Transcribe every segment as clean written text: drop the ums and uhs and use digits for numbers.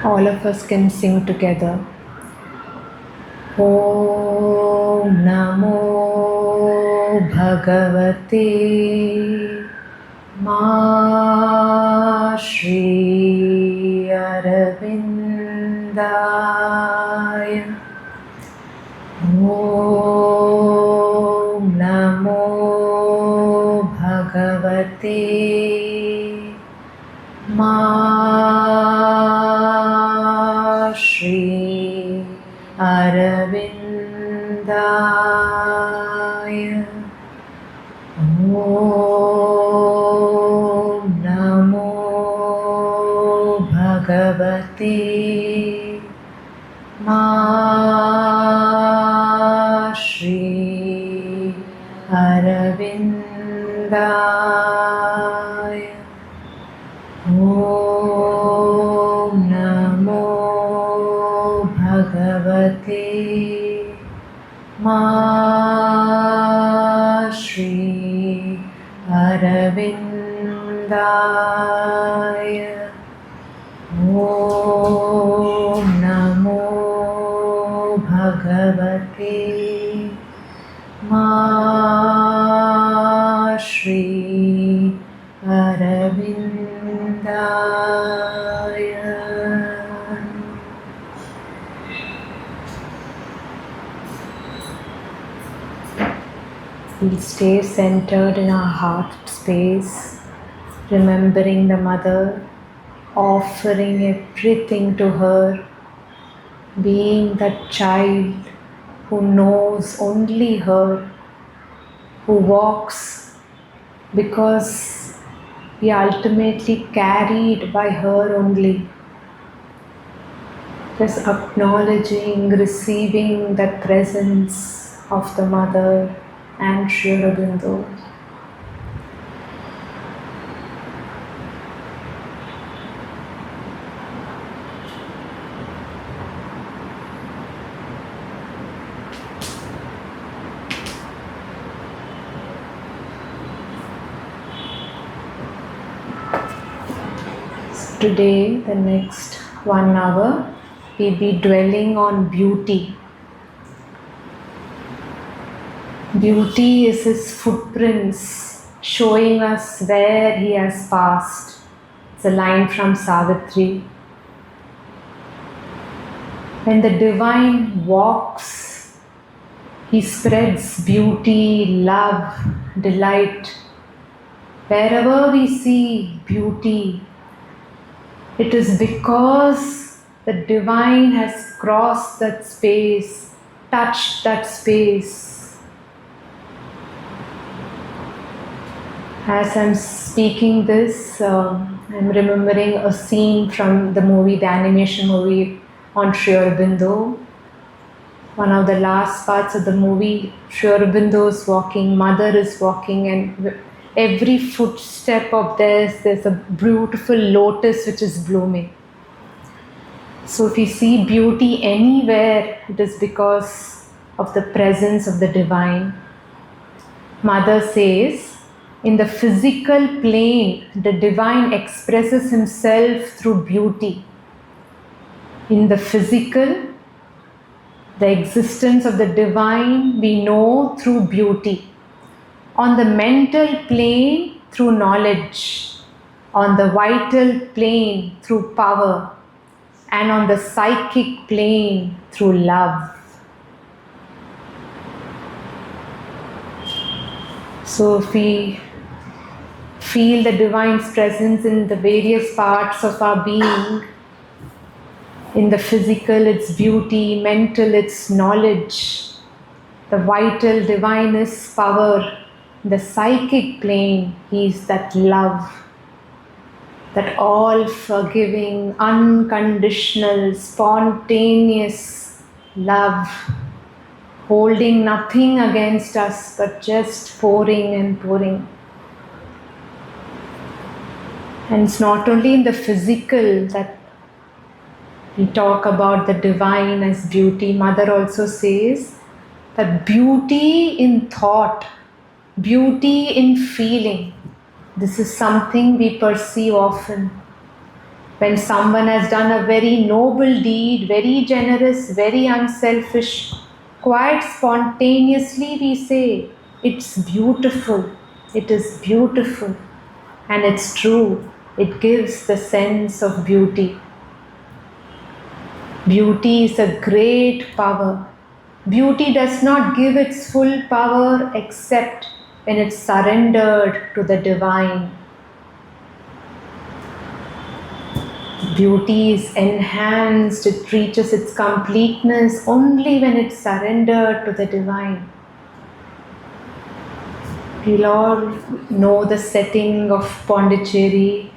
All of us can sing together. Om Namo Bhagavate Ma Sri Aurobindo. Om Namo Bhagavate Ma Sri Aurobindo. Om Namo Bhagavate Ma Sri Aurobindo. Om Namo Bhagavate Ma Sri Aurobindo. Om Namo Bhagavate Ma Sri Aurobindo. We'll stay centered in our heart space, remembering the mother, offering everything to her, being that child who knows only her, who walks because we are ultimately carried by her only. Just acknowledging, receiving that presence of the mother and Sri Aurobindo. Today, the next 1 hour, we'll be dwelling on beauty. Beauty is his footprints, showing us where he has passed. It's a line from Savitri. When the divine walks, he spreads beauty, love, delight. Wherever we see beauty, it is because the divine has crossed that space, touched that space. As I'm speaking this, I'm remembering a scene from the movie, the animation movie on Sri Aurobindo. One of the last parts of the movie, Sri Aurobindo is walking, mother is walking, and every footstep of theirs, there's a beautiful lotus which is blooming. So if you see beauty anywhere, it is because of the presence of the divine. Mother says, in the physical plane, the divine expresses himself through beauty. In the physical, the existence of the divine we know through beauty. On the mental plane, through knowledge. On the vital plane, through power. And on the psychic plane, through love. So if we feel the divine's presence in the various parts of our being, in the physical, it's beauty, mental, it's knowledge. The vital divine is power. The psychic plane, he is that love, that all-forgiving, unconditional, spontaneous love, holding nothing against us but just pouring and pouring. And it's not only in the physical that we talk about the divine as beauty. Mother also says that beauty in thought, beauty in feeling, this is something we perceive often. When someone has done a very noble deed, very generous, very unselfish, quite spontaneously we say, it's beautiful, it is beautiful. And it's true, it gives the sense of beauty. Beauty is a great power. Beauty does not give its full power except when it's surrendered to the divine. Beauty is enhanced, it reaches its completeness only when it's surrendered to the divine. We'll all know the setting of Pondicherry,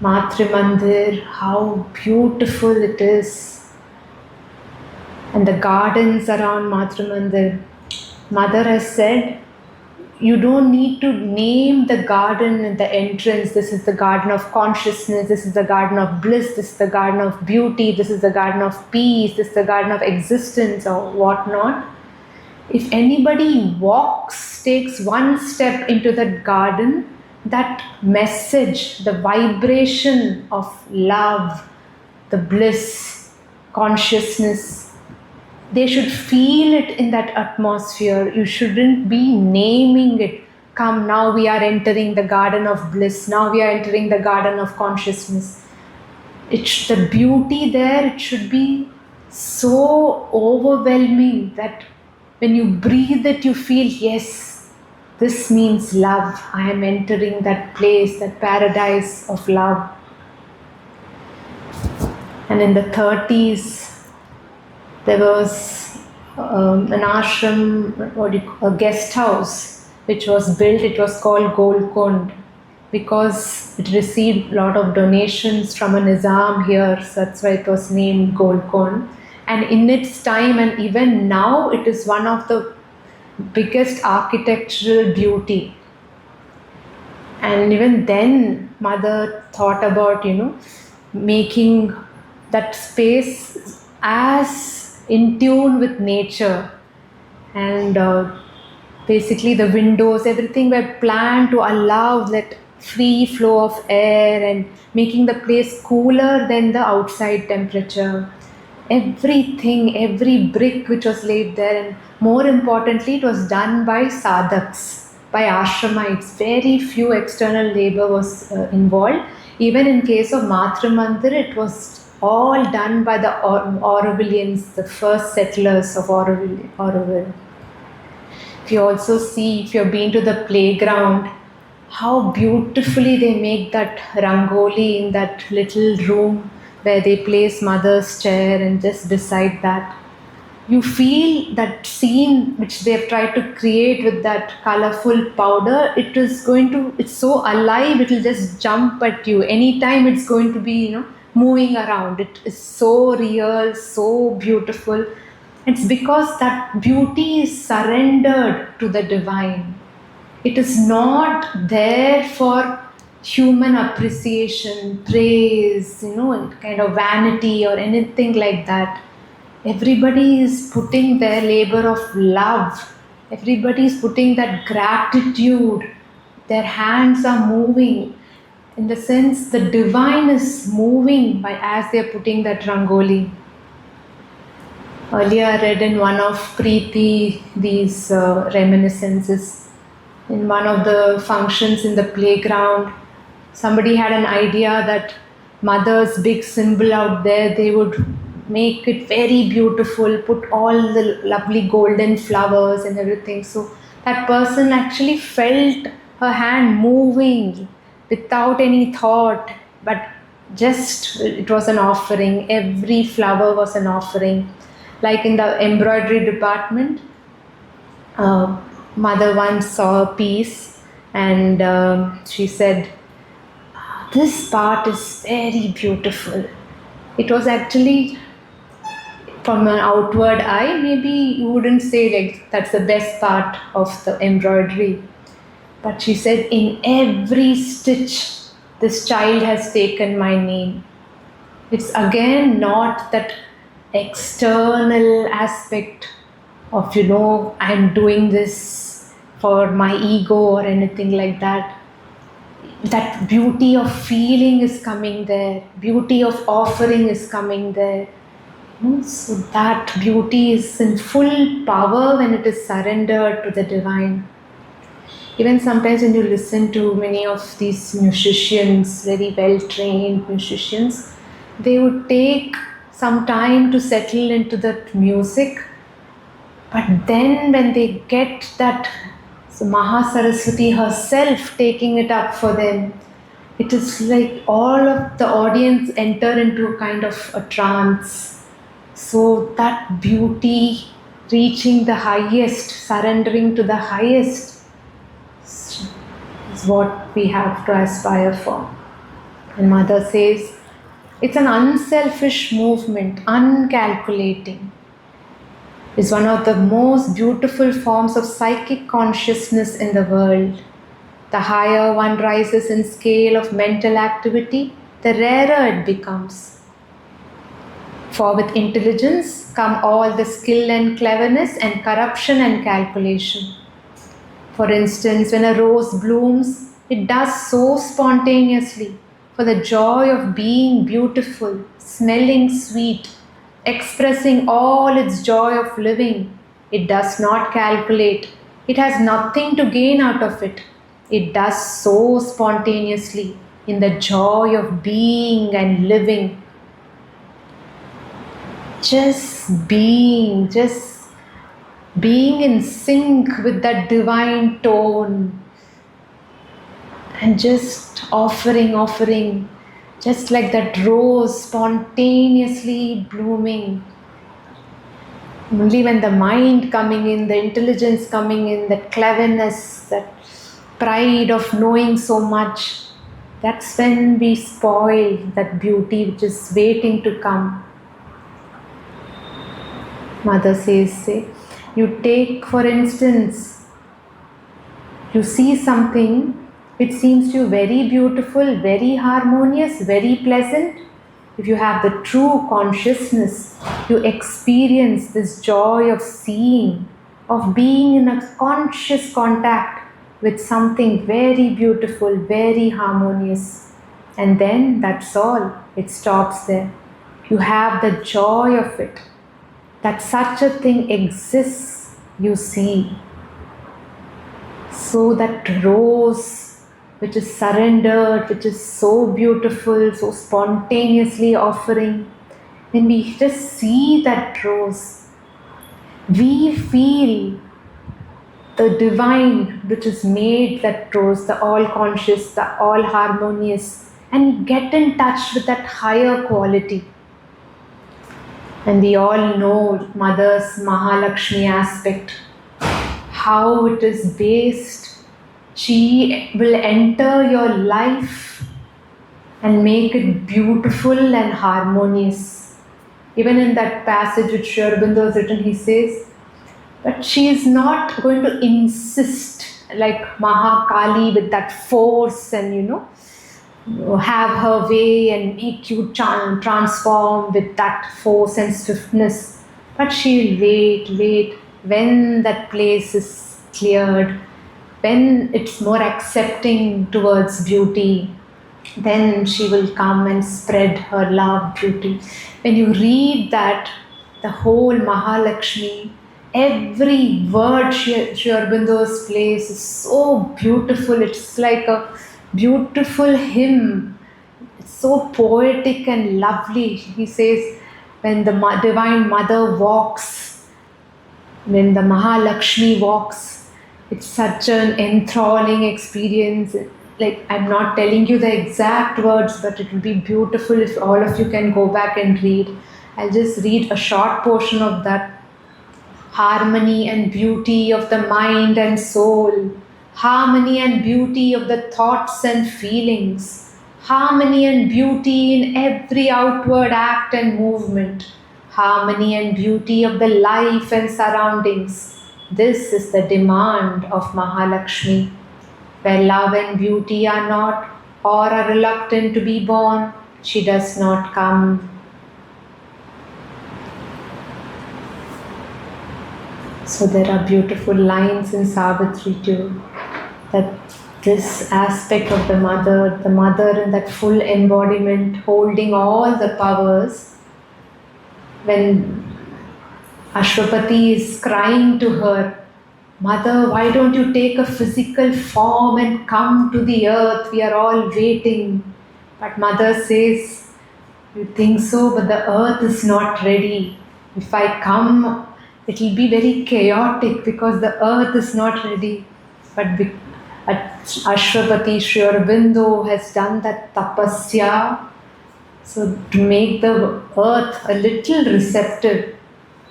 Matri Mandir, how beautiful it is. And the gardens around Matri Mandir. Mother has said, you don't need to name the garden at the entrance. This is the garden of consciousness, this is the garden of bliss, this is the garden of beauty, this is the garden of peace, this is the garden of existence or whatnot. If anybody takes one step into that garden, that message, the vibration of love, the bliss, consciousness, they should feel it in that atmosphere. You shouldn't be naming it. Come, now we are entering the garden of bliss. Now we are entering the garden of consciousness. The beauty there, it should be so overwhelming that when you breathe it, you feel, yes, this means love. I am entering that place, that paradise of love. And in the 30s, there was an ashram, a guest house, which was built. It was called Golkond because it received a lot of donations from a Nizam here. So that's why it was named Golkond. And in its time, and even now, it is one of the biggest architectural beauty. And even then, Mother thought about, making that space as in tune with nature, and basically the windows, everything were planned to allow that free flow of air and making the place cooler than the outside temperature. Everything, every brick which was laid there, and more importantly, it was done by sadhaks, by ashramites. Very few external labor was involved. Even in case of Matri Mandir, it was all done by the Aurobillians, the first settlers of Auroville. If you also see, if you've been to the playground, how beautifully they make that rangoli in that little room where they place Mother's chair, and just beside that, you feel that scene which they have tried to create with that colorful powder. It's so alive, it will just jump at you. Anytime it's going to be, moving around. It is so real, so beautiful. It's because that beauty is surrendered to the divine. It is not there for human appreciation, praise, kind of vanity or anything like that. Everybody is putting their labor of love. Everybody is putting that gratitude. Their hands are moving. In the sense, the divine is moving as they are putting that rangoli. Earlier I read in one of Preeti these reminiscences. In one of the functions in the playground, somebody had an idea that Mother's big symbol out there, they would make it very beautiful, put all the lovely golden flowers and everything. So that person actually felt her hand moving without any thought, but just it was an offering. Every flower was an offering. Like in the embroidery department, Mother once saw a piece, and she said, this part is very beautiful. It was actually, from an outward eye, maybe you wouldn't say like that's the best part of the embroidery. But she said, in every stitch, this child has taken my name. It's again not that external aspect of, I'm doing this for my ego or anything like that. that beauty of feeling is coming there, beauty of offering is coming there. So that beauty is in full power when it is surrendered to the divine. Even sometimes when you listen to many of these musicians, very well trained musicians, they would take some time to settle into that music. But then when they get that, so Maha Saraswati herself taking it up for them, it is like all of the audience enter into a kind of a trance. So that beauty, reaching the highest, surrendering to the highest, is what we have to aspire for. And Mother says, it's an unselfish movement, uncalculating. Is one of the most beautiful forms of psychic consciousness in the world. The higher one rises in scale of mental activity, the rarer it becomes. For with intelligence come all the skill and cleverness and corruption and calculation. For instance, when a rose blooms, it does so spontaneously for the joy of being beautiful, smelling sweet, expressing all its joy of living. It does not calculate. It has nothing to gain out of it. It does so spontaneously in the joy of being and living. Just being in sync with that divine tone, and just offering, just like that rose spontaneously blooming. Only when the mind coming in, the intelligence coming in, that cleverness, that pride of knowing so much, that's when we spoil that beauty which is waiting to come. Mother says, you take, for instance, you see something which seems to you very beautiful, very harmonious, very pleasant. If you have the true consciousness, you experience this joy of seeing, of being in a conscious contact with something very beautiful, very harmonious. And then that's all, it stops there. You have the joy of it. That such a thing exists, you see. So that rose which is surrendered, which is so beautiful, so spontaneously offering, when we just see that rose, we feel the divine which is made that rose, the all conscious, the all harmonious, and get in touch with that higher quality. And we all know Mother's Mahalakshmi aspect, how it is based. She will enter your life and make it beautiful and harmonious. Even in that passage which Sri Aurobindo has written, he says, but she is not going to insist like Mahakali with that force and have her way and make you transform with that force and swiftness. But she'll wait when that place is cleared, when it's more accepting towards beauty, then she will come and spread her love, beauty. When you read that, the whole Mahalakshmi, every word Sri Aurobindo's plays is so beautiful. It's like a beautiful hymn. It's so poetic and lovely. He says, when the Divine Mother walks, when the Mahalakshmi walks, it's such an enthralling experience. Like, I'm not telling you the exact words, but it will be beautiful if all of you can go back and read. I'll just read a short portion of that. Harmony and beauty of the mind and soul, harmony and beauty of the thoughts and feelings, harmony and beauty in every outward act and movement, harmony and beauty of the life and surroundings. This is the demand of Mahalakshmi. Where love and beauty are not or are reluctant to be born, she does not come. So there are beautiful lines in Savitri too, that this aspect of the mother in that full embodiment, holding all the powers. When Ashwapati is crying to her, "Mother, why don't you take a physical form and come to the earth? We are all waiting." But mother says, "You think so, but the earth is not ready. If I come, it will be very chaotic because the earth is not ready." But Ashwapati Sri Aurobindo has done that tapasya, so to make the earth a little receptive,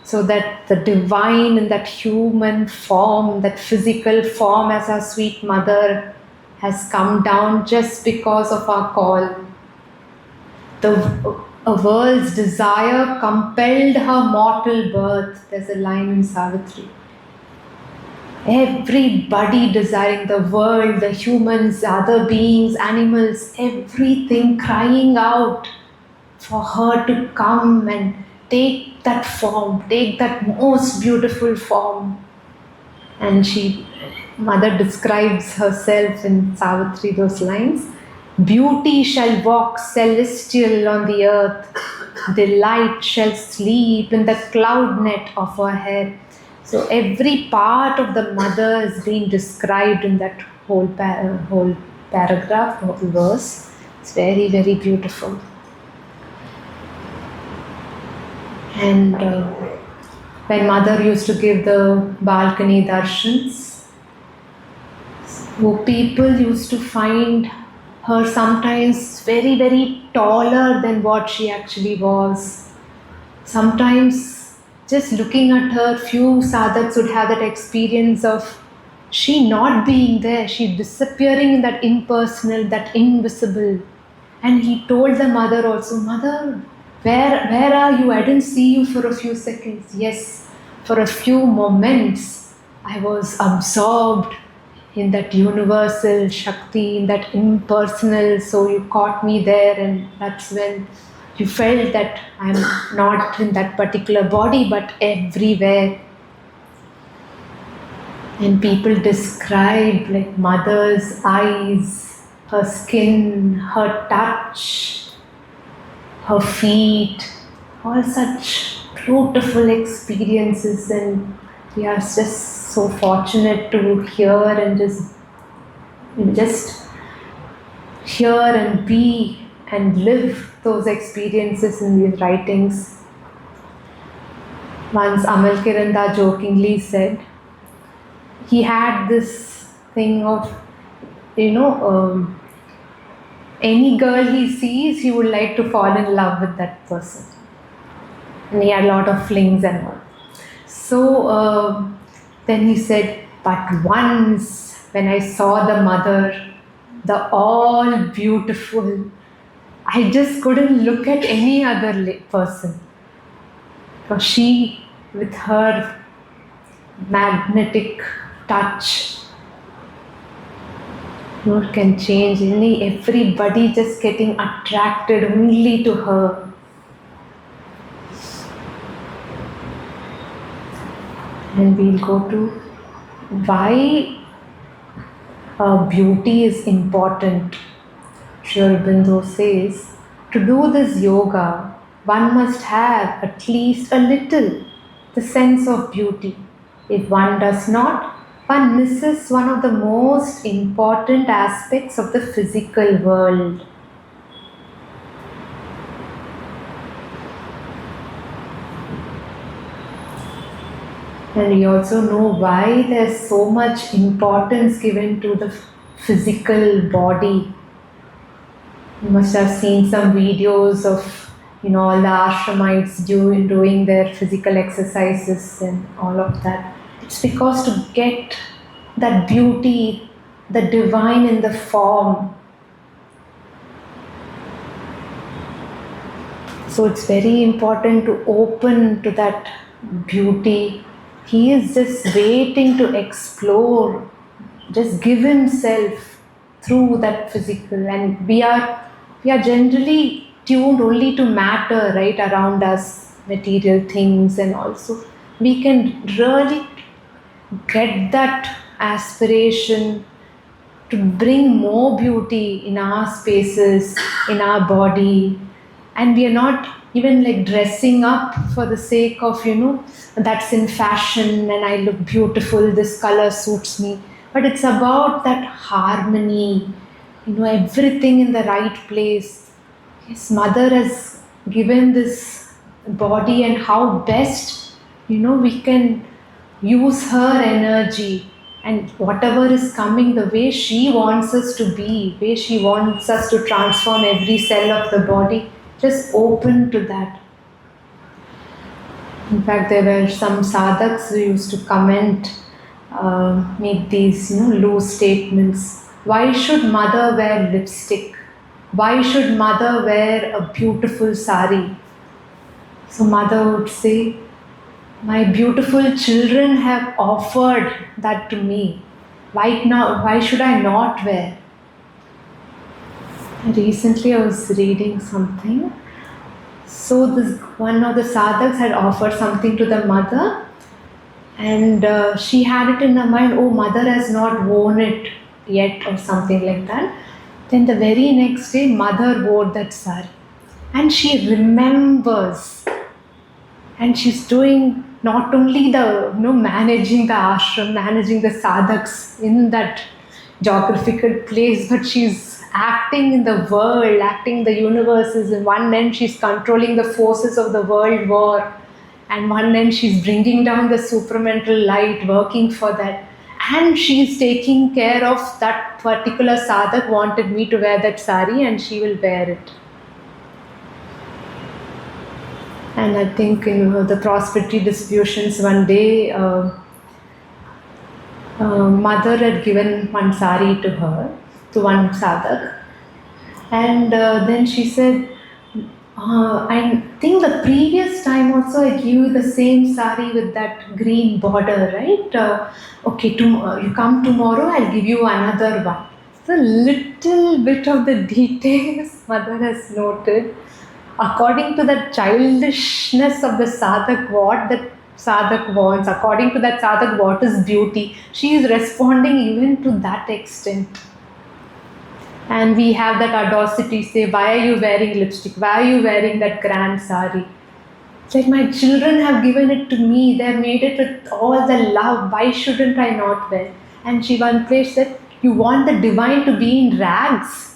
so that the divine in that human form, that physical form as our sweet mother, has come down just because of our call. A world's desire compelled her mortal birth. There's a line in Savitri. Everybody desiring, the world, the humans, other beings, animals, everything crying out for her to come and take that form, take that most beautiful form. And mother describes herself in Savitri, those lines. "Beauty shall walk celestial on the earth. Delight shall sleep in the cloud net of her head." So every part of the mother is being described in that whole paragraph, whole verse. It's very, very beautiful. And when mother used to give the balcony darshans, so people used to find her sometimes very, very taller than what she actually was. Sometimes just looking at her, few sadhaks would have that experience of she not being there, she disappearing in that impersonal, that invisible. And he told the mother also, "Mother, where are you? I didn't see you for a few seconds." Yes, for a few moments, I was absorbed in that universal Shakti, in that impersonal, so you caught me there, and that's when you felt that I'm not in that particular body, but everywhere. And people describe like mother's eyes, her skin, her touch, her feet, all such beautiful experiences. And we are just so fortunate to hear and just hear and be and live those experiences in these writings. Once Amal Kiranda jokingly said, he had this thing of, any girl he sees, he would like to fall in love with that person. And he had a lot of flings and all. So then he said, "But once when I saw the mother, the all beautiful, I just couldn't look at any other person. Because she, with her magnetic touch, can change everybody just getting attracted only to her." And we'll go to why beauty is important. Sri Aurobindo says, to do this yoga, one must have at least a little the sense of beauty. If one does not, one misses one of the most important aspects of the physical world. And we also know why there's so much importance given to the physical body. You must have seen some videos of all the ashramites doing their physical exercises and all of that. It's because to get that beauty, the divine in the form. So it's very important to open to that beauty. He is just waiting to explore, just give himself through that physical. And we are generally tuned only to matter, right, around us, material things, and also we can really get that aspiration to bring more beauty in our spaces, in our body. And we are not even like dressing up for the sake of, that's in fashion and I look beautiful, this color suits me. But it's about that harmony, everything in the right place. His mother has given this body, and how best, we can use her energy and whatever is coming, the way she wants us to be, way she wants us to transform every cell of the body, just open to that. In fact, there were some sadhaks who used to comment, make these loose statements. Why should mother wear lipstick? Why should mother wear a beautiful sari? So mother would say, my beautiful children have offered that to me. Why should I not wear? Recently I was reading something. So this one of the sadhaks had offered something to the mother, and she had it in her mind, oh, mother has not worn it yet or something like that. Then the very next day, mother wore that sari. And she remembers. And she's doing not only the, managing the ashram, managing the sadhaks in that geographical place, but she's acting in the world, acting the universes. In one end, she's controlling the forces of the world war. And one end, she's bringing down the supramental light, working for that. And she's taking care of that particular sadhak wanted me to wear that sari, and she will wear it. And I think in the prosperity distributions one day, mother had given one sari to her, to one sadhak. And then she said, I think the previous time also I gave you the same sari with that green border, right? Okay, you come tomorrow, I'll give you another one. So little bit of the details mother has noted. According to the childishness of the sadhak, what the sadhak wants, according to that sadhak, what is beauty, she is responding even to that extent. And we have that audacity, say, why are you wearing lipstick? Why are you wearing that grand sari? It's like, my children have given it to me. They have made it with all the love. Why shouldn't I not wear? And she one place said, you want the divine to be in rags.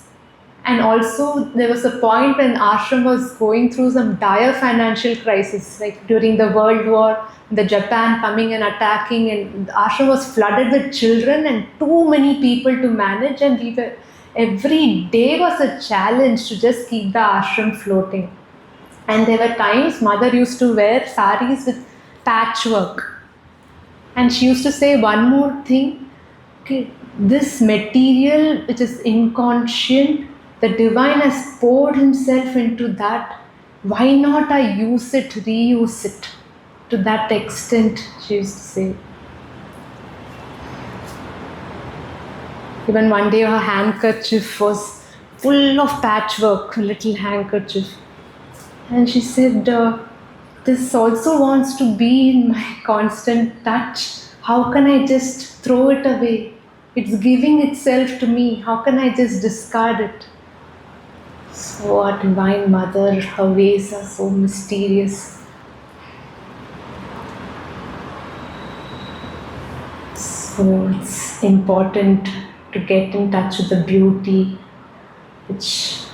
And also there was a point when ashram was going through some dire financial crisis, like during the World War, the Japan coming and attacking, and the ashram was flooded with children and too many people to manage, and every day was a challenge to just keep the ashram floating. And there were times mother used to wear saris with patchwork. And she used to say one more thing, okay, this material which is inconscient, the divine has poured himself into that. Why not I use it, reuse it? To that extent, she used to say. Even one day her handkerchief was full of patchwork, a little handkerchief. And she said, this also wants to be in my constant touch. How can I just throw it away? It's giving itself to me. How can I just discard it? So our Divine Mother, her ways are so mysterious. So it's important to get in touch with the beauty which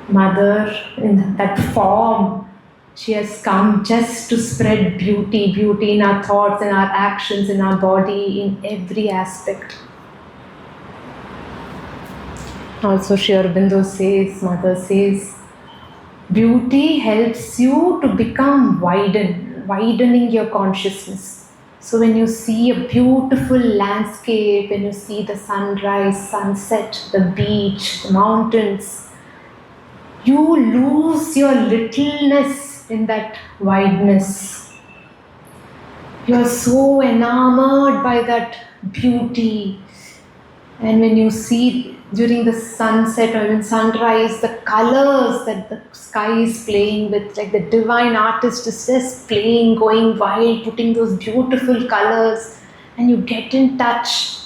Mother, in that form, she has come just to spread beauty in our thoughts, in our actions, in our body, in every aspect. Also, Sri Aurobindo says, Mother says, beauty helps you to become widening your consciousness. So when you see a beautiful landscape, when you see the sunrise, sunset, the beach, the mountains, you lose your littleness in that wideness. You are so enamored by that beauty. And when you see during the sunset or in sunrise, the colors that the sky is playing with, like the divine artist is just playing, going wild, putting those beautiful colors, and you get in touch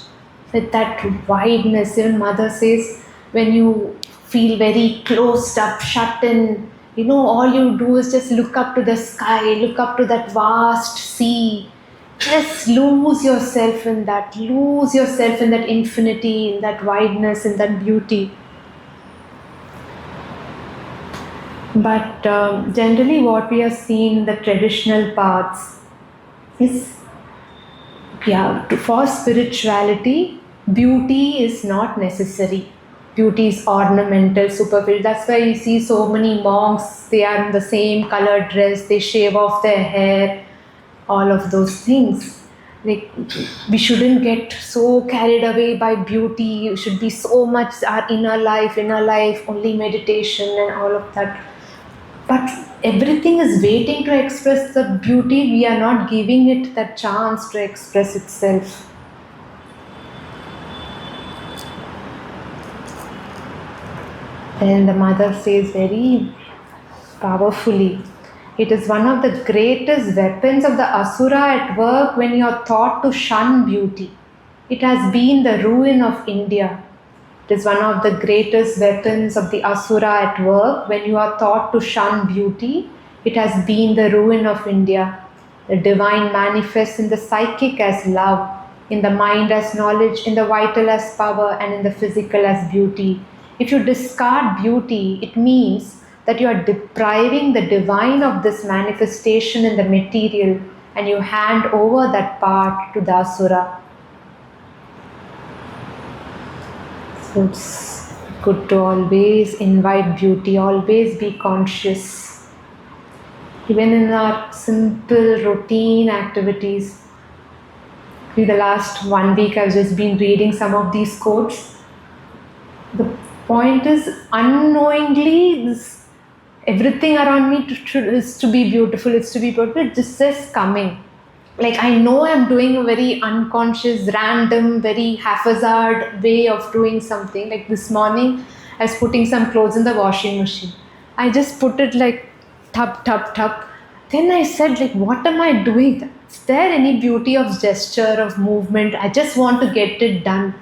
with that wideness. Even mother says, when you feel very closed up, shut in, all you do is just look up to the sky, look up to that vast sea. Just lose yourself in that infinity, in that wideness, in that beauty. But generally, what we have seen in the traditional paths is, for spirituality, beauty is not necessary. Beauty is ornamental, superficial. That's why you see so many monks, they are in the same colored dress, they shave off their hair, all of those things. Like, we shouldn't get so carried away by beauty. It should be so much our inner life, only meditation and all of that. But everything is waiting to express the beauty. We are not giving it that chance to express itself. Then the mother says very powerfully, it is one of the greatest weapons of the asura at work when you are taught to shun beauty. It has been the ruin of India. It is one of the greatest weapons of the asura at work when you are taught to shun beauty. It has been the ruin of India. The divine manifests in the psychic as love, in the mind as knowledge, in the vital as power, and in the physical as beauty. If you discard beauty, it means that you are depriving the divine of this manifestation in the material, and you hand over that part to the asura. So it's good to always invite beauty, always be conscious. Even in our simple routine activities. The last 1 week I've just been reading some of these quotes. The point is, unknowingly, everything around me is to be beautiful, it's to be beautiful, it's just coming. Like, I know I'm doing a very unconscious, random, very haphazard way of doing something. Like this morning, I was putting some clothes in the washing machine. I just put it like tap, tap, tap. Then I said, like, what am I doing? Is there any beauty of gesture, of movement? I just want to get it done.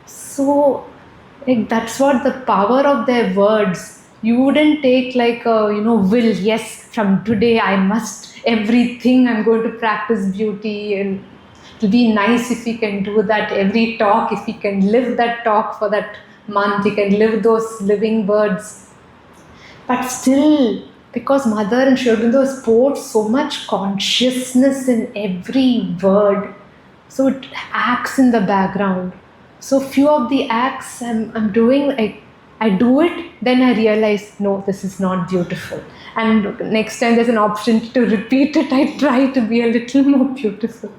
So, like, that's what the power of their words. You wouldn't take like a, will, yes, from today I must, everything I'm going to practice beauty, and it'll be nice if we can do that every talk, if we can live that talk for that month, we can live those living words. But still, because Mother and Sri Aurobindo poured so much consciousness in every word, so it acts in the background. So few of the acts I'm doing, I do it, then I realize, no, this is not beautiful. And next time there's an option to repeat it, I try to be a little more beautiful.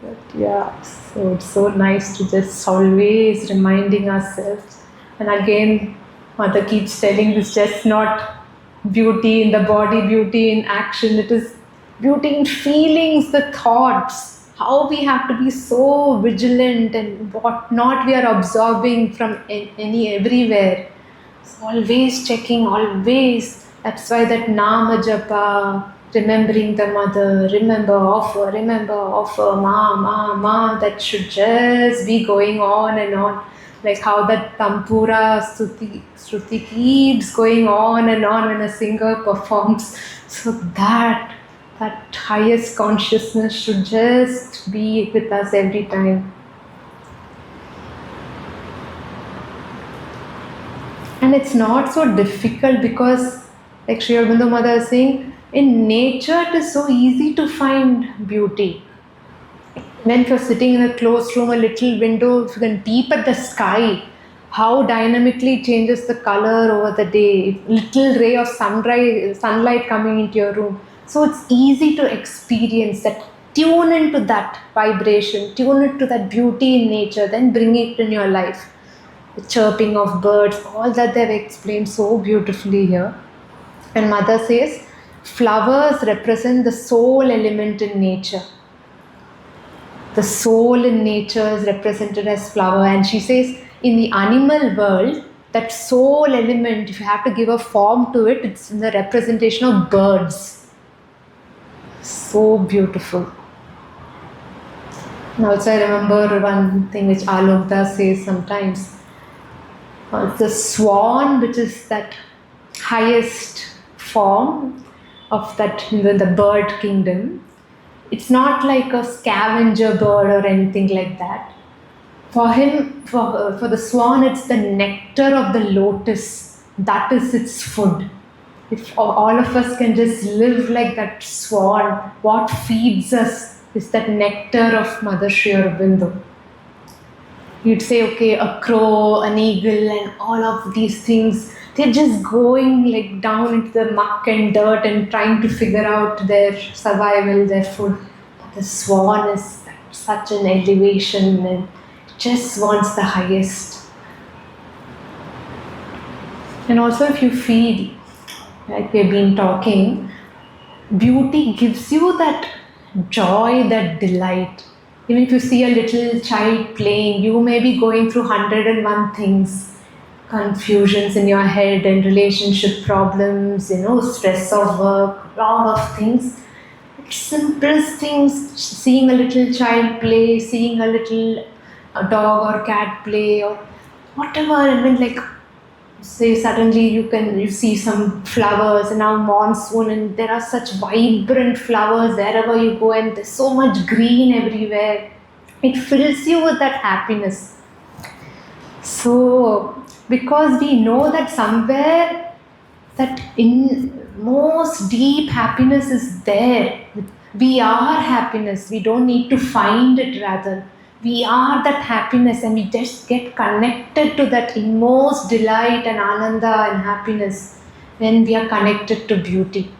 But yeah, so it's so nice to just always reminding ourselves. And again, Mother keeps telling this, just not beauty in the body, beauty in action. It is beauty in feelings, the thoughts. How we have to be so vigilant and what not we are absorbing from everywhere. So always checking, always. That's why that Nama Japa, remembering the Mother, remember, offer, ma, that should just be going on and on. Like how that Tampura Shruti keeps going on and on when a singer performs. So that highest consciousness should just be with us every time. And it's not so difficult because, like Sri Aurobindo Mother is saying, in nature it is so easy to find beauty. When you're sitting in a closed room, a little window, if you can peep at the sky, how dynamically changes the color over the day. Little ray of sunlight coming into your room. So it's easy to experience that. Tune into that vibration, tune into that beauty in nature, then bring it in your life. The chirping of birds, all that they've explained so beautifully here. And Mother says, flowers represent the soul element in nature. The soul in nature is represented as flower. And she says, in the animal world, that soul element, if you have to give a form to it, it's in the representation of birds. So beautiful. And also, I remember one thing which Alokda says sometimes. The swan, which is that highest form of that, the bird kingdom, it's not like a scavenger bird or anything like that. For him, for the swan, it's the nectar of the lotus. That is its food. If all of us can just live like that swan, what feeds us is that nectar of Mother Sri Aurobindo. You'd say, okay, a crow, an eagle, and all of these things, they're just going like down into the muck and dirt and trying to figure out their survival, their food. But the swan is at such an elevation and just wants the highest. And also, if you feel like we've been talking, beauty gives you that joy, that delight. Even if you see a little child playing, you may be going through 101 things, confusions in your head and relationship problems, stress of work, a lot of things. Simplest things, seeing a little child play, seeing a little dog or cat play or whatever, and then like say suddenly you see some flowers and now monsoon and there are such vibrant flowers wherever you go and there's so much green everywhere. It fills you with that happiness. So because we know that somewhere that in most deep happiness is there. We are happiness. We don't need to find it, rather we are that happiness, and we just get connected to that inmost delight and ananda and happiness when we are connected to beauty.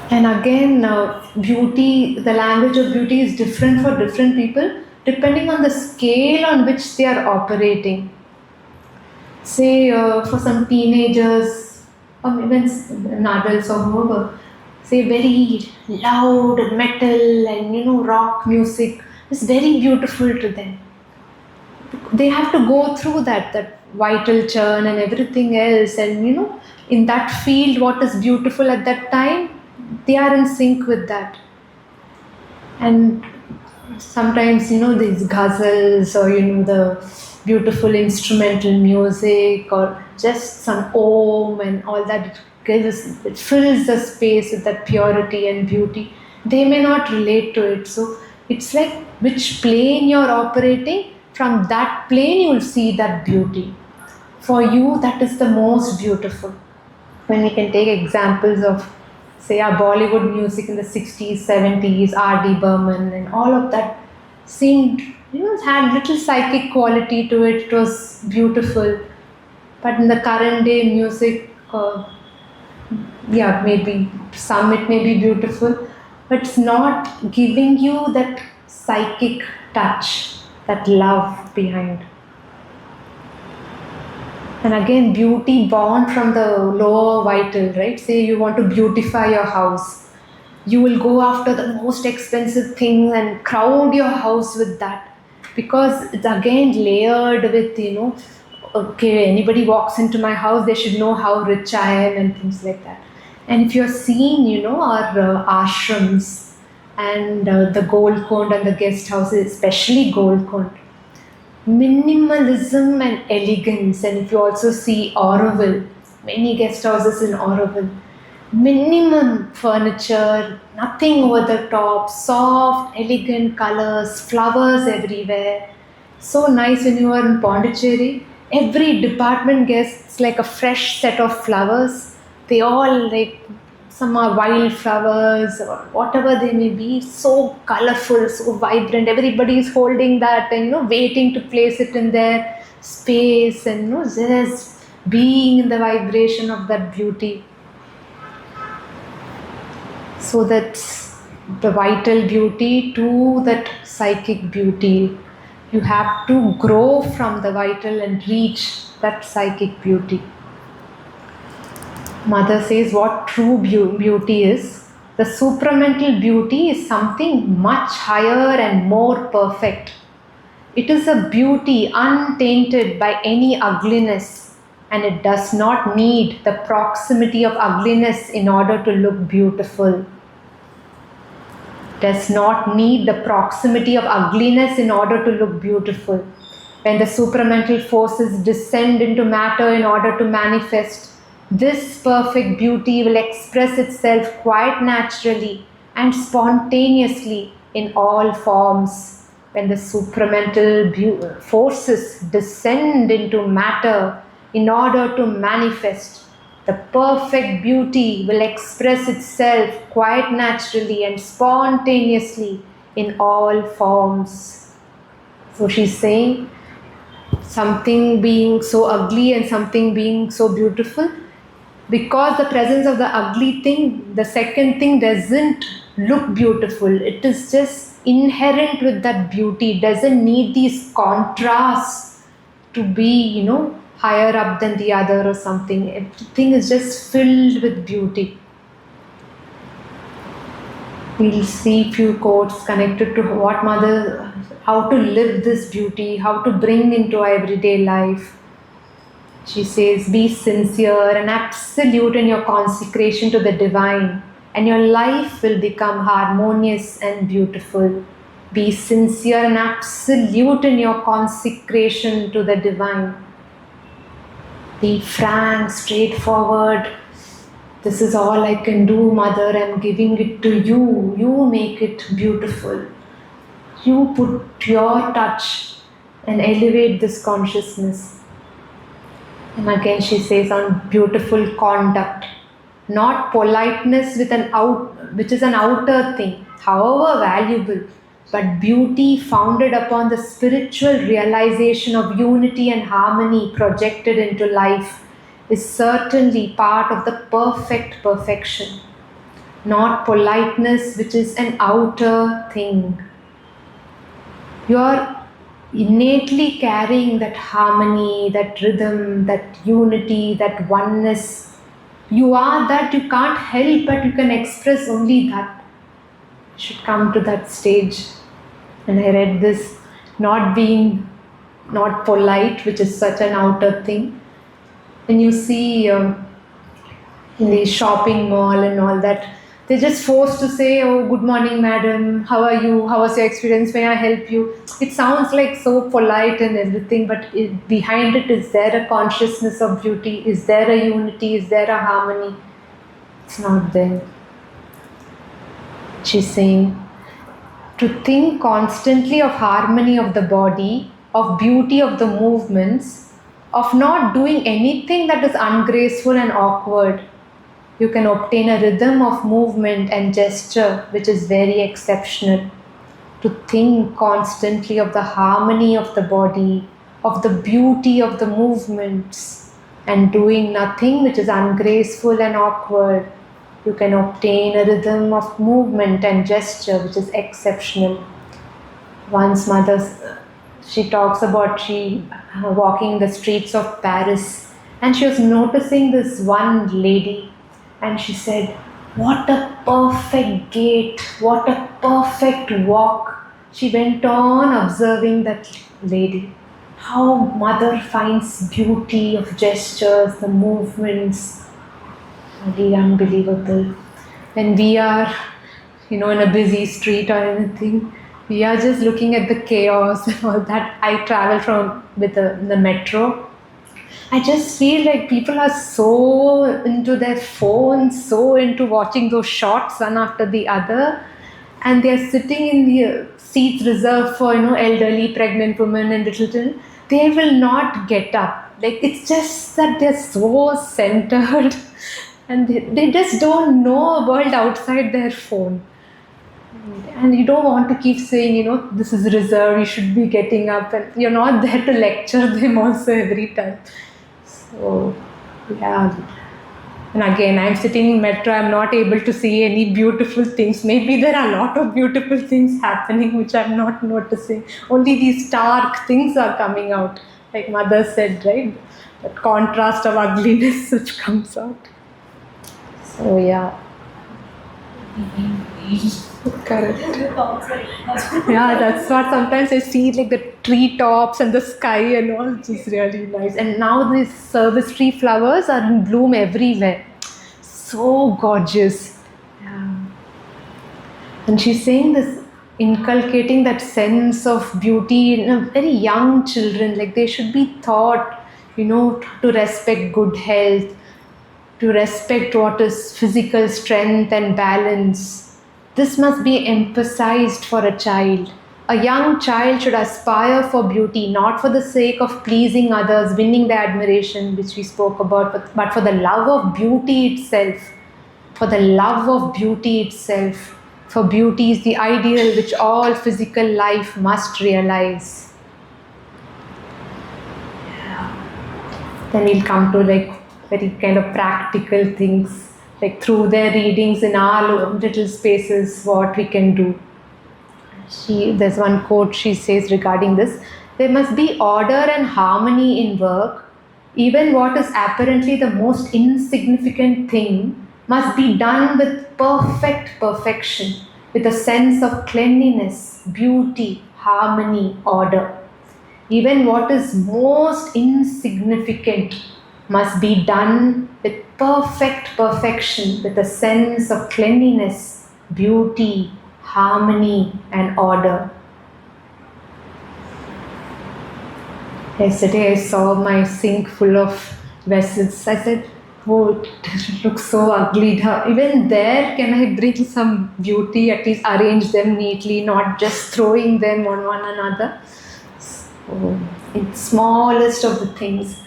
And again, beauty, the language of beauty is different for different people depending on the scale on which they are operating. Say for some teenagers or even adults or whoever, say very loud metal and rock music is very beautiful to them. They have to go through that vital churn and everything else, and in that field what is beautiful at that time, they are in sync with that. And sometimes these ghazals or the beautiful instrumental music or just some om and all that, it fills the space with that purity and beauty. They may not relate to it. So it's like which plane you're operating, from that plane you'll see that beauty. For you, that is the most beautiful. When we can take examples of, say, our Bollywood music in the 60s, 70s, R.D. Burman and all of that seemed, had little psychic quality to it. It was beautiful. But in the current day music, maybe some it may be beautiful, but it's not giving you that psychic touch, that love behind. And again, beauty born from the lower vital, right? Say you want to beautify your house. You will go after the most expensive thing and crowd your house with that. Because it's again layered with, okay, anybody walks into my house, they should know how rich I am and things like that. And if you're seeing, our ashrams and the Golconda and the guest houses, especially Golconda, minimalism and elegance. And if you also see Auroville, many guest houses in Auroville, minimum furniture, nothing over the top, soft, elegant colors, flowers everywhere. So nice. When you are in Pondicherry, every department gets like a fresh set of flowers. They all some are wild flowers or whatever they may be, so colorful, so vibrant. Everybody is holding that and waiting to place it in their space and just being in the vibration of that beauty. So that's the vital beauty to that psychic beauty. You have to grow from the vital and reach that psychic beauty. Mother says what true beauty is. The supramental beauty is something much higher and more perfect. It is a beauty untainted by any ugliness, and it does not need the proximity of ugliness in order to look beautiful. does not need the proximity of ugliness in order to look beautiful. When the supramental forces descend into matter in order to manifest, this perfect beauty will express itself quite naturally and spontaneously in all forms. When the supramental forces descend into matter in order to manifest, the perfect beauty will express itself quite naturally and spontaneously in all forms. So she's saying, something being so ugly and something being so beautiful, because the presence of the ugly thing, the second thing doesn't look beautiful. It is just inherent with that beauty. It doesn't need these contrasts to be, higher up than the other or something. Everything is just filled with beauty. We'll see few quotes connected to what Mother, how to live this beauty, how to bring into our everyday life. She says, be sincere and absolute in your consecration to the divine, and your life will become harmonious and beautiful. Be sincere and absolute in your consecration to the divine. Be frank, straightforward. This is all I can do, Mother. I'm giving it to you. You make it beautiful. You put your touch and elevate this consciousness. And again she says on beautiful conduct, not politeness which is an outer thing, however valuable, but beauty founded upon the spiritual realization of unity and harmony projected into life is certainly part of the perfect perfection, not politeness which is an outer thing. You are innately carrying that harmony, that rhythm, that unity, that oneness. You are that, you can't help but you can express only that. You should come to that stage. And I read this, not polite, which is such an outer thing. And you see in the shopping mall and all that, they're just forced to say, oh, good morning, madam, how are you, how was your experience, may I help you? It sounds like so polite and everything, but behind it, is there a consciousness of beauty? Is there a unity? Is there a harmony? It's not there. She's saying, to think constantly of harmony of the body, of beauty of the movements, of not doing anything that is ungraceful and awkward, you can obtain a rhythm of movement and gesture which is very exceptional. To think constantly of the harmony of the body, of the beauty of the movements, and doing nothing which is ungraceful and awkward, you can obtain a rhythm of movement and gesture which is exceptional. Once Mother, she talks about she walking the streets of Paris, and she was noticing this one lady. And she said, what a perfect gait, what a perfect walk. She went on observing that lady. How Mother finds beauty of gestures, the movements. Really unbelievable. When we are, in a busy street or anything, we are just looking at the chaos and all that. I travel with the metro. I just feel like people are so into their phones, so into watching those shots one after the other, and they are sitting in the seats reserved for elderly, pregnant women and little children. They will not get up. Like, it's just that they're so centered, and they just don't know a world outside their phone. And you don't want to keep saying, this is reserved, you should be getting up, and you're not there to lecture them also every time. So, yeah. And again, I'm sitting in metro, I'm not able to see any beautiful things. Maybe there are a lot of beautiful things happening which I'm not noticing. Only these stark things are coming out. Like Mother said, right? That contrast of ugliness which comes out. So, yeah. Correct. Yeah, that's what sometimes I see, like the treetops and the sky and all, which is really nice. And now these service tree flowers are in bloom everywhere. So gorgeous. Yeah. And she's saying this, inculcating that sense of beauty in a very young children, like they should be taught, to respect good health, to respect what is physical strength and balance. This must be emphasized for a child. A young child should aspire for beauty, not for the sake of pleasing others, winning their admiration, which we spoke about, but for the love of beauty itself. For the love of beauty itself. For beauty is the ideal which all physical life must realize. Then we'll come to very kind of practical things, like through their readings in our little spaces, what we can do. There's one quote she says regarding this: there must be order and harmony in work. Even what is apparently the most insignificant thing must be done with perfect perfection, with a sense of cleanliness, beauty, harmony, order. Even what is most insignificant must be done with perfect perfection, with a sense of cleanliness, beauty, harmony, and order. Yesterday I saw my sink full of vessels. I said, oh, it looks so ugly. Even there, can I bring some beauty, at least arrange them neatly, not just throwing them on one another? So, in smallest of the things.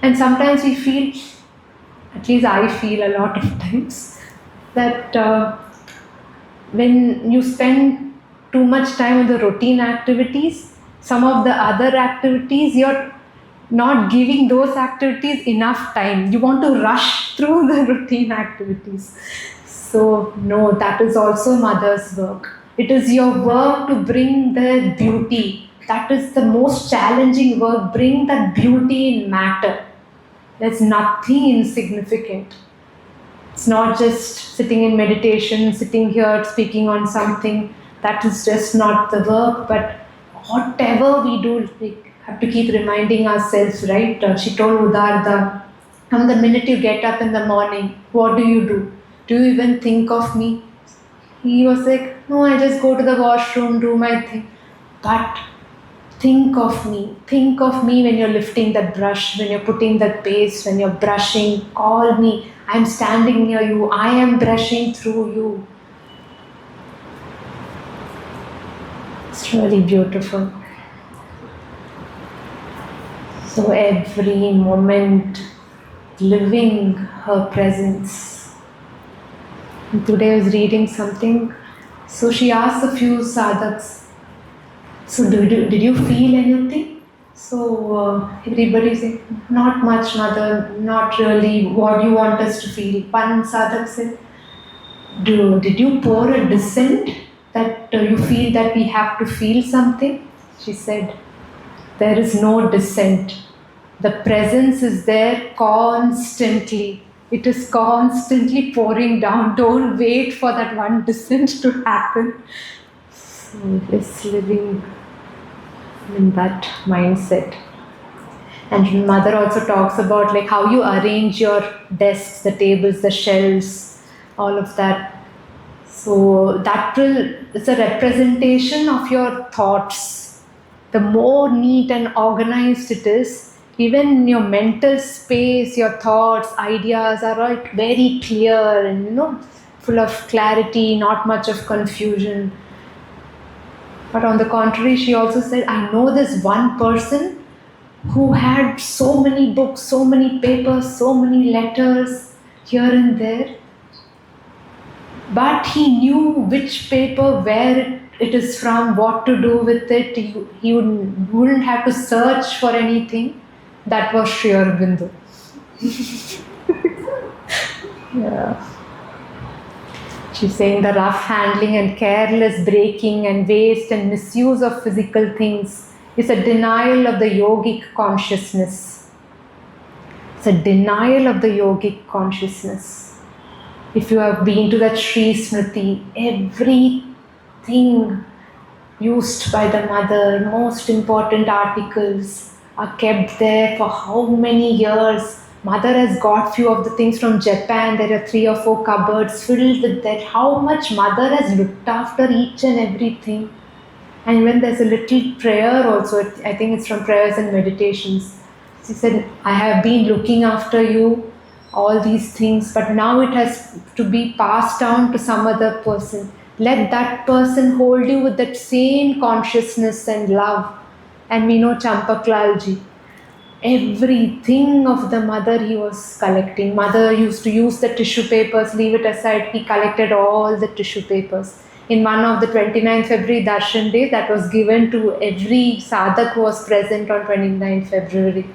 And sometimes we feel, at least I feel a lot of times, that when you spend too much time on the routine activities, some of the other activities, you're not giving those activities enough time. You want to rush through the routine activities. So, no, that is also mother's work. It is your work to bring the beauty. That is the most challenging work. Bring that beauty in matter. There's nothing insignificant. It's not just sitting in meditation, sitting here, speaking on something. That is just not the work. But whatever we do, we have to keep reminding ourselves, right? She told Udarda, from the minute you get up in the morning, what do? Do you even think of me? He was like, no, I just go to the washroom, do my thing. But think of me. Think of me when you're lifting that brush, when you're putting that paste, when you're brushing. Call me. I'm standing near you. I am brushing through you. It's really beautiful. So every moment living her presence. And today I was reading something. So she asked a few sadhaks, so did you feel anything? So everybody said, not much, mother, not really. What do you want us to feel? One sadhak said, did you pour a dissent that you feel that we have to feel something? She said, there is no dissent. The presence is there constantly. It is constantly pouring down. Don't wait for that one dissent to happen. So just living in that mindset. And mother also talks about how you arrange your desks, the tables, the shelves, all of that. So it's a representation of your thoughts. The more neat and organized it is, even your mental space, your thoughts, ideas are all very clear and full of clarity, not much of confusion. But on the contrary, she also said, I know this one person who had so many books, so many papers, so many letters here and there. But he knew which paper, where it is from, what to do with it. He wouldn't have to search for anything. That was Sri Aurobindo. Yeah. She's saying the rough handling and careless breaking and waste and misuse of physical things is a denial of the yogic consciousness. It's a denial of the yogic consciousness. If you have been to that Sri Smriti, everything used by the mother, most important articles are kept there for how many years, Mother has got few of the things from Japan. There are 3 or 4 cupboards filled with that. How much mother has looked after each and everything. And when there's a little prayer also, I think it's from prayers and meditations. She said, I have been looking after you, all these things, but now it has to be passed down to some other person. Let that person hold you with that same consciousness and love. And we know Champaklalji. Everything of the mother he was collecting. Mother used to use the tissue papers, leave it aside. He collected all the tissue papers. In one of the 29th February Darshan Day, that was given to every sadhak who was present on 29th February.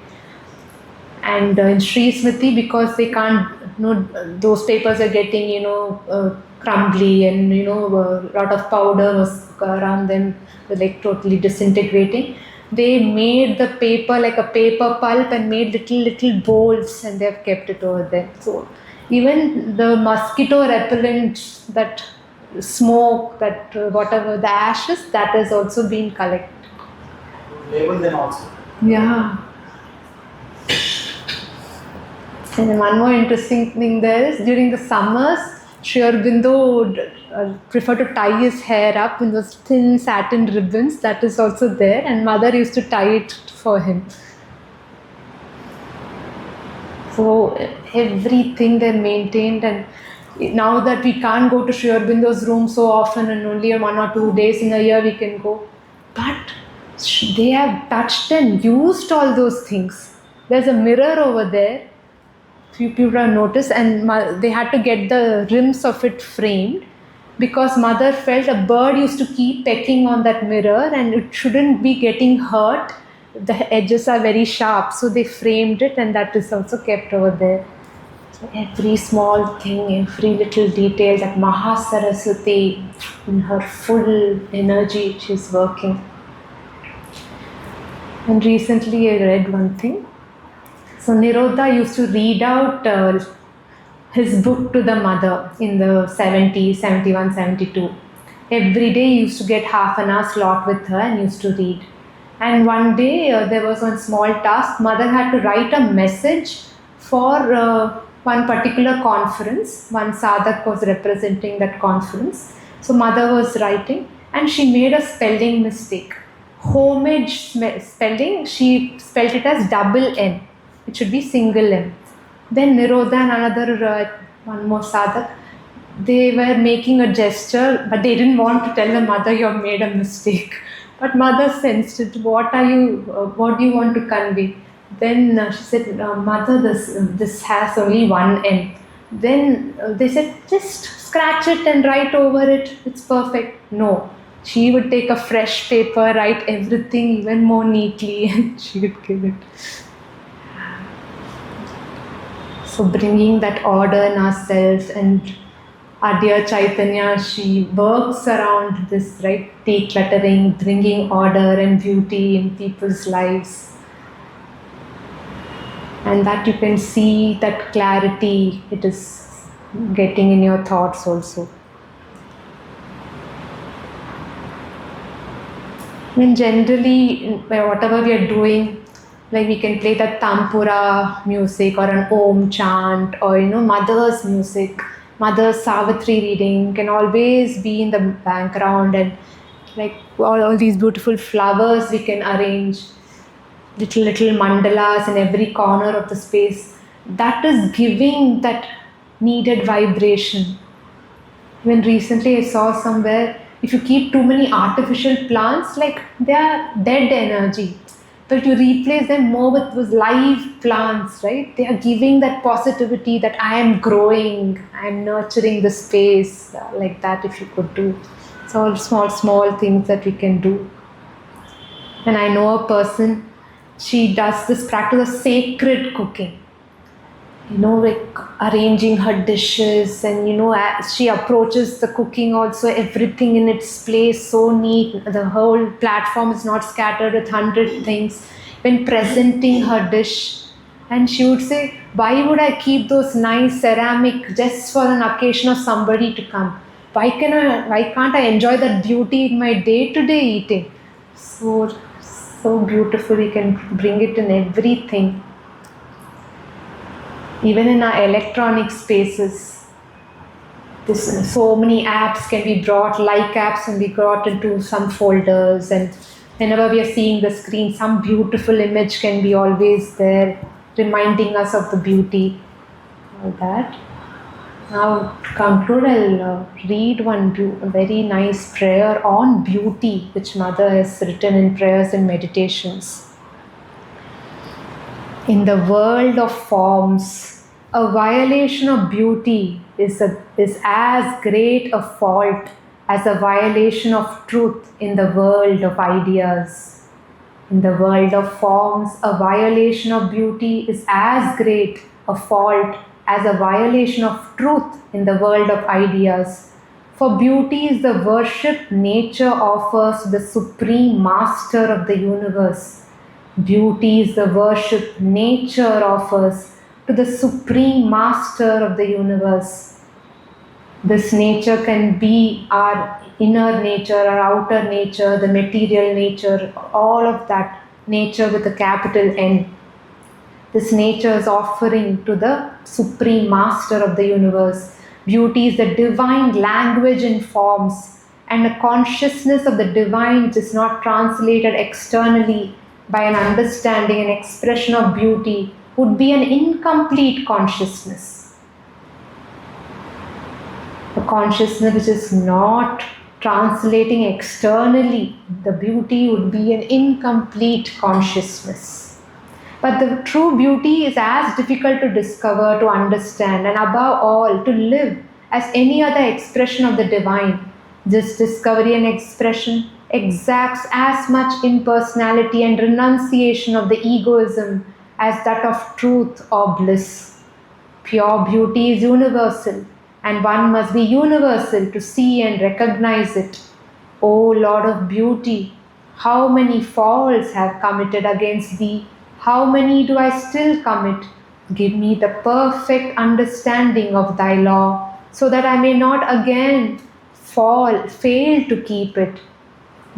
And in Sri Smriti, because they can't, those papers are getting, crumbly, and, a lot of powder was around them, like totally disintegrating. They made the paper like a paper pulp and made little bowls, and they've kept it over there. So even the mosquito repellent, that smoke, that whatever, the ashes, that has also been collected. Label them also. Yeah. And one more interesting thing there is, during the summers, Sri Aurobindo would prefer to tie his hair up in those thin satin ribbons. That is also there, and mother used to tie it for him. So everything they maintained, and now that we can't go to Sri Aurobindo's room so often, and only 1 or 2 days in a year we can go, but they have touched and used all those things. There's a mirror over there. Few people have noticed, and they had to get the rims of it framed because mother felt a bird used to keep pecking on that mirror and it shouldn't be getting hurt. The edges are very sharp, so they framed it, and that is also kept over there. So every small thing, every little detail, that Mahasaraswati in her full energy, she's working. And recently I read one thing. So Nirodha used to read out his book to the mother in the 70s, 71, 72. Every day he used to get half an hour slot with her and used to read. And one day there was one small task. Mother had to write a message for one particular conference. One sadhak was representing that conference. So mother was writing, and she made a spelling mistake. Homage spelling, she spelled it as double N. It should be single M. Then Nirodha and another one more sadhak, they were making a gesture, but they didn't want to tell the mother, you have made a mistake. But mother sensed it. What do you want to convey? Then she said, mother, this has only one N. Then they said, just scratch it and write over it. It's perfect. No. She would take a fresh paper, write everything even more neatly, and she would give it. So bringing that order in ourselves, and our dear Chaitanya, she works around this, right? Decluttering, bringing order and beauty in people's lives. And that you can see that clarity it is getting in your thoughts also. I mean, generally, whatever we are doing, like we can play that Tampura music or an Om chant, or mother's music, mother's Savitri reading can always be in the background, and like all these beautiful flowers we can arrange, little mandalas in every corner of the space. That is giving that needed vibration. When recently I saw somewhere, if you keep too many artificial plants, like they are dead energy. But you replace them more with those live plants, right? They are giving that positivity that I am growing, I am nurturing the space, like that if you could do. It's all small things that we can do. And I know a person, she does this practice of sacred cooking. Like arranging her dishes, and as she approaches the cooking also, everything in its place, so neat. The whole platform is not scattered with 100 things. When presenting her dish, and she would say, why would I keep those nice ceramic just for an occasion of somebody to come? Why can't I enjoy that beauty in my day-to-day eating? So beautiful, you can bring it in everything. Even in our electronic spaces, so many apps can be brought, like apps can be brought into some folders, and whenever we are seeing the screen, some beautiful image can be always there, reminding us of the beauty. All that. Now, to conclude, I'll read one very nice prayer on beauty, which Mother has written in Prayers and Meditations. In the world of forms, a violation of beauty is as great a fault as a violation of truth in the world of ideas. In the world of forms, a violation of beauty is as great a fault as a violation of truth in the world of ideas. For beauty is the worship nature offers to the supreme master of the universe. Beauty is the worship nature offers to the supreme master of the universe. This nature can be our inner nature, our outer nature, the material nature, all of that nature with a capital N. This nature is offering to the supreme master of the universe. Beauty is the divine language in forms, and the consciousness of the divine is not translated externally by an understanding and expression of beauty would be an incomplete consciousness. A consciousness which is not translating externally, the beauty would be an incomplete consciousness. But the true beauty is as difficult to discover, to understand, and above all, to live as any other expression of the divine. This discovery and expression exacts as much impersonality and renunciation of the egoism as that of truth or bliss. Pure beauty is universal, and one must be universal to see and recognize it. O Lord of beauty, how many faults have committed against thee? How many do I still commit? Give me the perfect understanding of thy law, so that I may not again fail to keep it.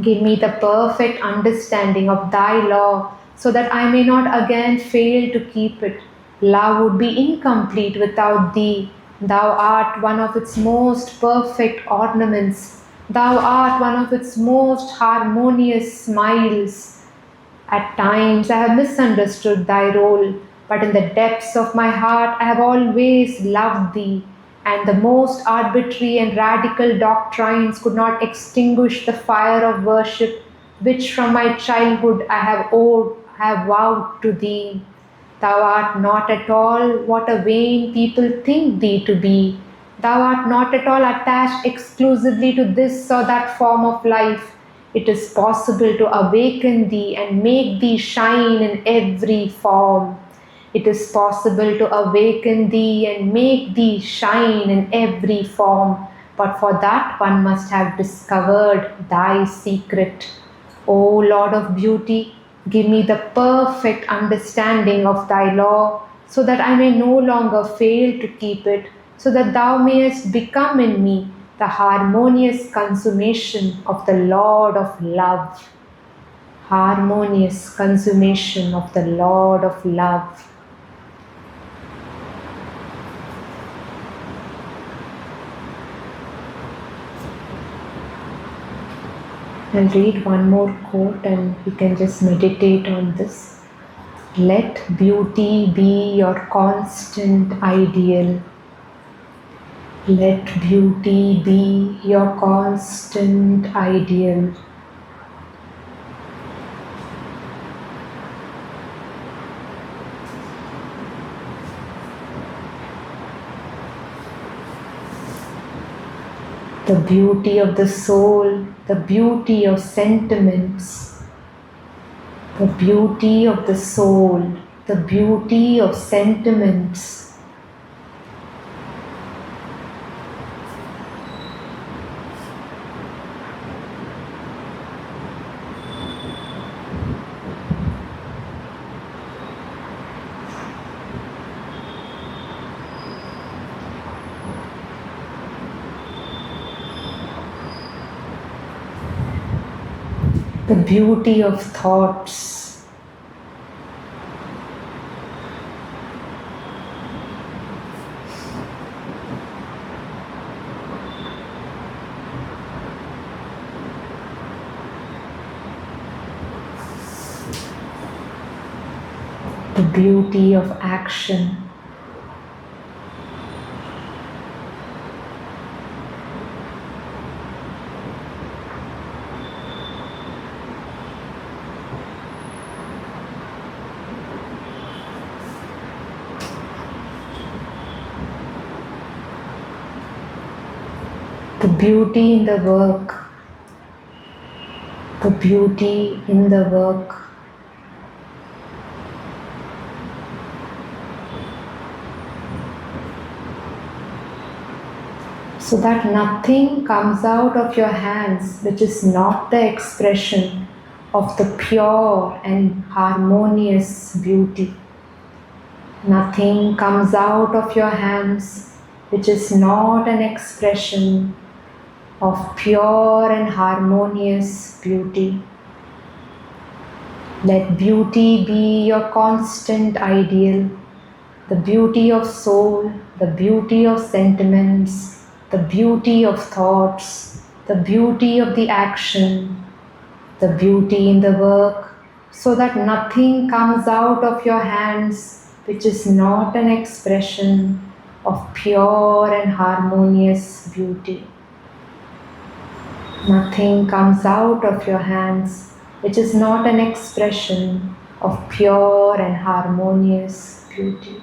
Give me the perfect understanding of thy law, so that I may not again fail to keep it. Love would be incomplete without thee. Thou art one of its most perfect ornaments. Thou art one of its most harmonious smiles. At times I have misunderstood thy role, but in the depths of my heart I have always loved thee, and the most arbitrary and radical doctrines could not extinguish the fire of worship which from my childhood I have vowed to thee. Thou art not at all what a vain people think thee to be. Thou art not at all attached exclusively to this or that form of life. It is possible to awaken thee and make thee shine in every form. It is possible to awaken thee and make thee shine in every form. But for that one must have discovered thy secret. O Lord of beauty, give me the perfect understanding of thy law, so that I may no longer fail to keep it, so that thou mayest become in me the harmonious consummation of the Lord of love. Harmonious consummation of the Lord of love. I'll read one more quote and we can just meditate on this. Let beauty be your constant ideal. Let beauty be your constant ideal. The beauty of the soul, the beauty of sentiments, the beauty of the soul, the beauty of sentiments. The beauty of thoughts, the beauty of action. The beauty in the work, the beauty in the work. So that nothing comes out of your hands which is not the expression of the pure and harmonious beauty. Nothing comes out of your hands which is not an expression of pure and harmonious beauty. Let beauty be your constant ideal, the beauty of soul, the beauty of sentiments, the beauty of thoughts, the beauty of the action, the beauty in the work, so that nothing comes out of your hands which is not an expression of pure and harmonious beauty. Nothing comes out of your hands which is not an expression of pure and harmonious beauty.